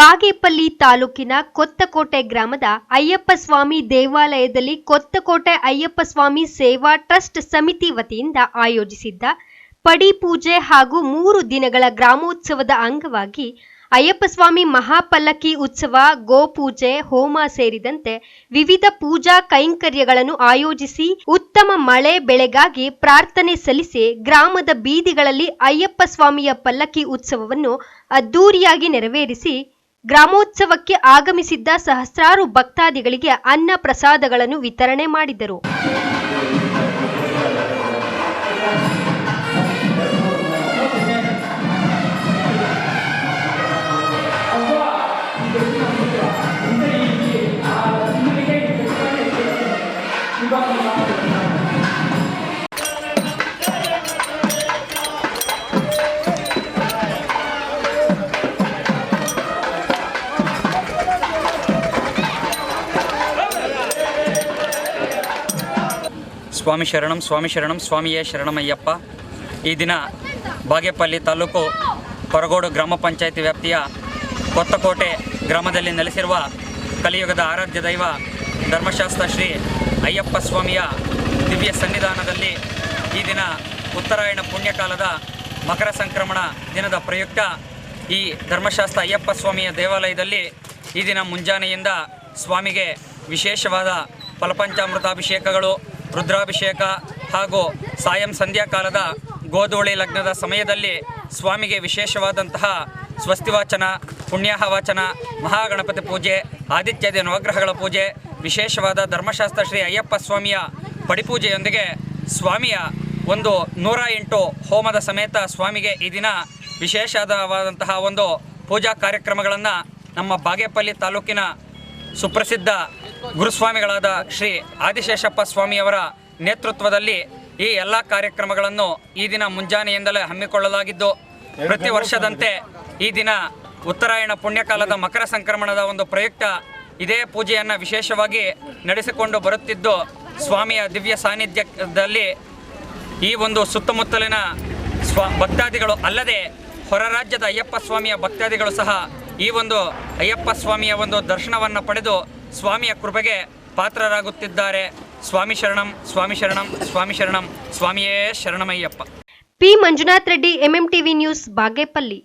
ಬಾಗೇಪಲ್ಲಿ ತಾಲೂಕಿನ ಕೊತ್ತಕೋಟೆ ಗ್ರಾಮದ ಅಯ್ಯಪ್ಪ ಸ್ವಾಮಿ ದೇವಾಲಯದಲ್ಲಿ ಕೊತ್ತಕೋಟೆ ಅಯ್ಯಪ್ಪ ಸ್ವಾಮಿ ಸೇವಾ ಟ್ರಸ್ಟ್ ಸಮಿತಿ ವತಿಯಿಂದ ಆಯೋಜಿಸಿದ್ದ ಪಡಿ ಪೂಜೆ ಹಾಗೂ 3 ದಿನಗಳ ಗ್ರಾಮೋತ್ಸವದ ಅಂಗವಾಗಿ ಅಯ್ಯಪ್ಪ ಸ್ವಾಮಿ ಮಹಾಪಲ್ಲಕ್ಕಿ ಉತ್ಸವ, ಗೋಪೂಜೆ, ಹೋಮ ಸೇರಿದಂತೆ ವಿವಿಧ ಪೂಜಾ ಕೈಂಕರ್ಯಗಳನ್ನು ಆಯೋಜಿಸಿ ಉತ್ತಮ ಮಳೆ ಬೆಳೆಗಾಗಿ ಪ್ರಾರ್ಥನೆ ಸಲ್ಲಿಸಿ ಗ್ರಾಮದ ಬೀದಿಗಳಲ್ಲಿ ಅಯ್ಯಪ್ಪ ಸ್ವಾಮಿಯ ಪಲ್ಲಕ್ಕಿ ಉತ್ಸವವನ್ನು ಅದ್ದೂರಿಯಾಗಿ ನೆರವೇರಿಸಿ ಗ್ರಾಮೋತ್ಸವಕ್ಕೆ ಆಗಮಿಸಿದ್ದ ಸಹಸ್ರಾರು ಭಕ್ತಾದಿಗಳಿಗೆ ಅನ್ನ ಪ್ರಸಾದಗಳನ್ನು ವಿತರಣೆ ಮಾಡಿದರು. ಸ್ವಾಮಿ ಶರಣಂ ಸ್ವಾಮಿ ಶರಣಂ ಸ್ವಾಮಿಯೇ ಶರಣಮಯ್ಯಪ್ಪ. ಈ ದಿನ ಬಾಗೇಪಲ್ಲಿ ತಾಲೂಕು ಹೊರಗೋಡು ಗ್ರಾಮ ಪಂಚಾಯಿತಿ ವ್ಯಾಪ್ತಿಯ ಕೊತ್ತಕೋಟೆ ಗ್ರಾಮದಲ್ಲಿ ನೆಲೆಸಿರುವ ಕಲಿಯುಗದ ಆರಾಧ್ಯ ದೈವ ಧರ್ಮಶಾಸ್ತ್ರ ಶ್ರೀ ಅಯ್ಯಪ್ಪ ಸ್ವಾಮಿಯ ದಿವ್ಯ ಸನ್ನಿಧಾನದಲ್ಲಿ ಈ ದಿನ ಉತ್ತರಾಯಣ ಪುಣ್ಯಕಾಲದ ಮಕರ ಸಂಕ್ರಮಣ ದಿನದ ಪ್ರಯುಕ್ತ ಈ ಧರ್ಮಶಾಸ್ತ್ರ ಅಯ್ಯಪ್ಪ ಸ್ವಾಮಿಯ ದೇವಾಲಯದಲ್ಲಿ ಈ ದಿನ ಮುಂಜಾನೆಯಿಂದ ಸ್ವಾಮಿಗೆ ವಿಶೇಷವಾದ ಫಲಪಂಚಾಮೃತಾಭಿಷೇಕಗಳು, ರುದ್ರಾಭಿಷೇಕ ಹಾಗೂ ಸಾಯಂ ಸಂಧ್ಯಾಕಾಲದ ಗೋಧೂಳಿ ಲಗ್ನದ ಸಮಯದಲ್ಲಿ ಸ್ವಾಮಿಗೆ ವಿಶೇಷವಾದಂತಹ ಸ್ವಸ್ತಿವಾಚನ, ಪುಣ್ಯಾಹವಾಚನ, ಮಹಾಗಣಪತಿ ಪೂಜೆ, ಆದಿತ್ಯಾದಿ ನವಗ್ರಹಗಳ ಪೂಜೆ, ವಿಶೇಷವಾದ ಧರ್ಮಶಾಸ್ತ್ರ ಶ್ರೀ ಅಯ್ಯಪ್ಪ ಸ್ವಾಮಿಯ ಪಡಿಪೂಜೆಯೊಂದಿಗೆ ಸ್ವಾಮಿಯ 108 ಹೋಮದ ಸಮೇತ ಸ್ವಾಮಿಗೆ ಈ ದಿನ ವಿಶೇಷವಾದಂತಹ ಒಂದು ಪೂಜಾ ಕಾರ್ಯಕ್ರಮಗಳನ್ನು ನಮ್ಮ ಬಾಗೇಪಲ್ಲಿ ತಾಲೂಕಿನ ಸುಪ್ರಸಿದ್ಧ ಗುರುಸ್ವಾಮಿಗಳಾದ ಶ್ರೀ ಆದಿಶೇಷಪ್ಪ ಸ್ವಾಮಿಯವರ ನೇತೃತ್ವದಲ್ಲಿ ಈ ಎಲ್ಲ ಕಾರ್ಯಕ್ರಮಗಳನ್ನು ಈ ದಿನ ಮುಂಜಾನೆಯಿಂದಲೇ ಹಮ್ಮಿಕೊಳ್ಳಲಾಗಿದ್ದು, ಪ್ರತಿ ವರ್ಷದಂತೆ ಈ ದಿನ ಉತ್ತರಾಯಣ ಪುಣ್ಯಕಾಲದ ಮಕರ ಸಂಕ್ರಮಣದ ಒಂದು ಪ್ರಯುಕ್ತ ಇದೇ ಪೂಜೆಯನ್ನು ವಿಶೇಷವಾಗಿ ನಡೆಸಿಕೊಂಡು ಬರುತ್ತಿದ್ದು, ಸ್ವಾಮಿಯ ದಿವ್ಯ ಸಾನ್ನಿಧ್ಯದಲ್ಲಿ ಈ ಒಂದು ಸುತ್ತಮುತ್ತಲಿನ ಭಕ್ತಾದಿಗಳು ಅಲ್ಲದೆ ಹೊರ ರಾಜ್ಯದ ಅಯ್ಯಪ್ಪ ಸ್ವಾಮಿಯ ಭಕ್ತಾದಿಗಳು ಸಹ ಈ ಒಂದು ಅಯ್ಯಪ್ಪ ಸ್ವಾಮಿಯ ಒಂದು ದರ್ಶನವನ್ನು ಪಡೆದು ಸ್ವಾಮಿಯ ಕೃಪೆಗೆ ಪಾತ್ರರಾಗುತ್ತಿದ್ದಾರೆ. ಸ್ವಾಮಿ ಶರಣಂ ಸ್ವಾಮಿ ಶರಣಂ ಸ್ವಾಮಿ ಶರಣಂ ಸ್ವಾಮಿಯೇ ಶರಣಮಯ್ಯಪ್ಪ. P Manjunath Reddy, MMTV news, Bagepalli.